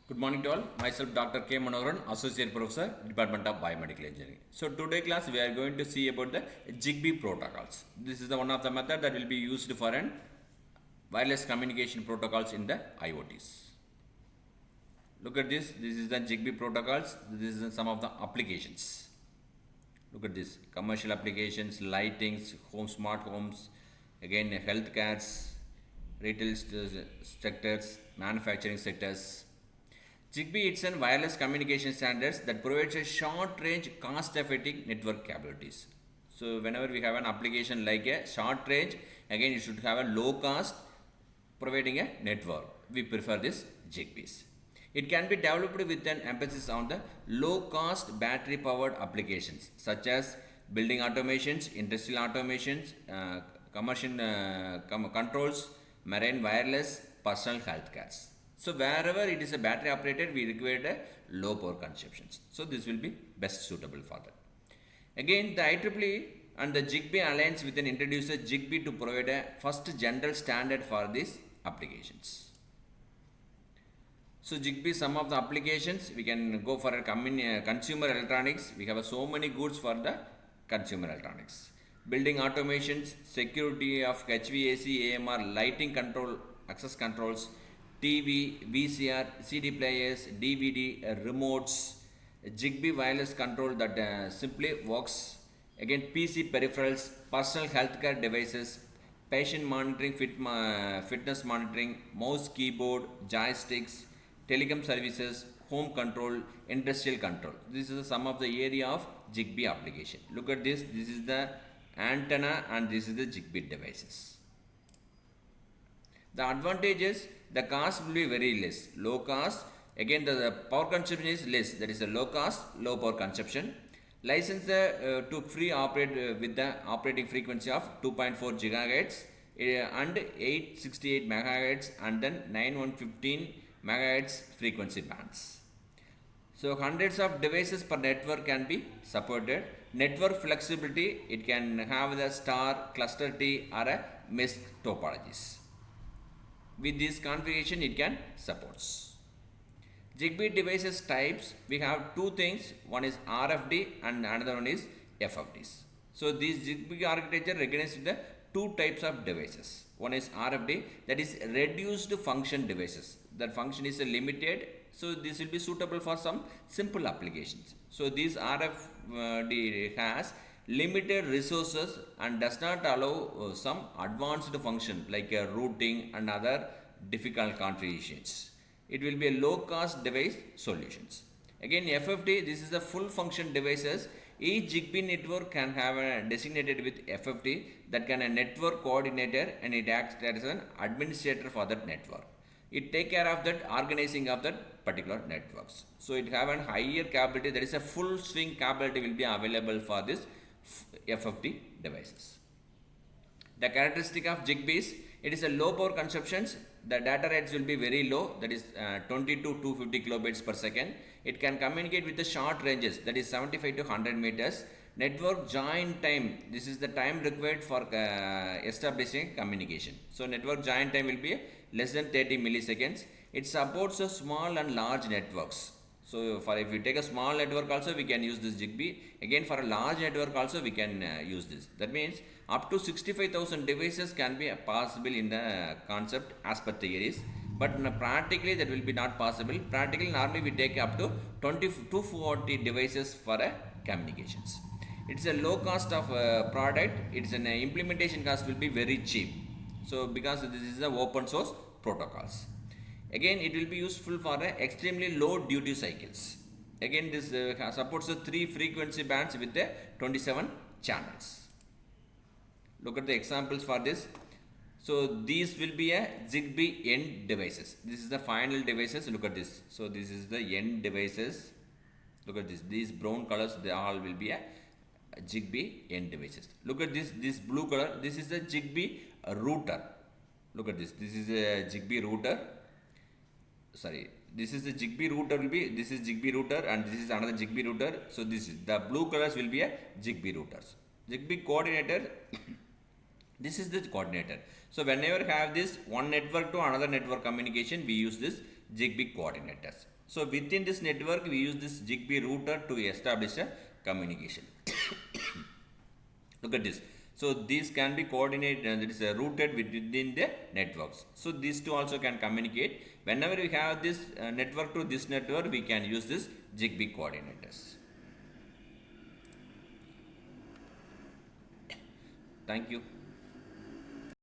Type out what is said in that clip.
Good morning to all. Myself Dr. K. Manoharan, Associate Professor, Department of Biomedical Engineering. So today class we are going to see about the Zigbee protocols. This is the one of the method that will be used for an wireless communication protocols in the IoTs. Look at this. This is the Zigbee protocols. This is some of the applications. Look at this. Commercial applications, lightings, smart homes, again healthcare, retail sectors, manufacturing sectors. Zigbee is a wireless communication standards that provides a short-range, cost-effective network capabilities. So whenever we have an application like a short range, again it should have a low cost, providing a network. We prefer this Zigbees. It can be developed with an emphasis on the low-cost battery-powered applications such as building automations, industrial automations, commercial controls, marine wireless, personal health cares. So wherever it is a battery operated, we require a low power consumptions. So this will be best suitable for that. Again, the IEEE and the Zigbee alliance with an introducer Zigbee to provide a first general standard for these applications. So Zigbee, some of the applications we can go for a consumer electronics. We have so many goods for the consumer electronics. Building automations, security of HVAC, AMR, lighting control, access controls, TV, VCR, CD players, DVD, remotes, Zigbee wireless control that simply works. Again, PC peripherals, personal healthcare devices, patient monitoring, fitness monitoring, mouse, keyboard, joysticks, telecom services, home control, industrial control. This is some of the area of Zigbee application. Look at this. This is the antenna and this is the Zigbee devices. The advantage is the cost will be very less. Low cost, again the power consumption is less. That is a low cost, low power consumption. License to free operate with the operating frequency of 2.4 gigahertz and 868 megahertz and then 9115 megahertz frequency bands. So hundreds of devices per network can be supported. Network flexibility, it can have the star, cluster T or a mesh topologies. With this configuration it can supports. Zigbee devices types, we have two things, one is RFD and another one is FFDs. So this Zigbee architecture recognizes the two types of devices. One is RFD, that is reduced function devices. That function is limited, so this will be suitable for some simple applications. So this RFD has limited resources and does not allow some advanced function like routing and other difficult configurations. It will be a low cost device solutions. Again FFD, this is a full function devices. Each Zigbee network can have a designated with FFD that can a network coordinator and it acts as an administrator for that network. It take care of that organizing of that particular networks. So it have a higher capability, there is a full swing capability will be available for this FFD devices. The characteristic of Zigbee is it is a low power consumptions. The data rates will be very low, that is 20 to 250 kilobits per second. It can communicate with the short ranges, that is 75 to 100 meters. Network join time, this is the time required for establishing communication. So network join time will be less than 30 milliseconds. It supports a small and large networks. So for if you take a small network also we can use this Zigbee. Again for a large network also we can use this. That means up to 65,000 devices can be possible in the concept as per theories. But practically that will be not possible. Practically normally we take up to 20 to 40 devices for communications. It's a low cost of product. It's an implementation cost will be very cheap. So because this is the open source protocols. Again it will be useful for extremely low duty cycles. Again this supports the 3 frequency bands with the 27 channels. Look at the examples for this. So these will be a Zigbee end devices. This is the final devices. Look at this. So this is the end devices. Look at this. These brown colors, they all will be a Zigbee end devices. Look at this. This blue color. This is the Zigbee router. Look at this. This is a Zigbee router. Sorry, this is the Zigbee router will be, this is Zigbee router and this is another Zigbee router. So this is the blue colors will be a Zigbee routers. Zigbee coordinator, this is the coordinator. So whenever have this one network to another network communication, we use this Zigbee coordinators. So within this network, we use this Zigbee router to establish a communication. Look at this. So these can be coordinated and it is routed within the networks. So these two also can communicate. Whenever we have this network to this network, we can use this Zigbee coordinators. Thank you.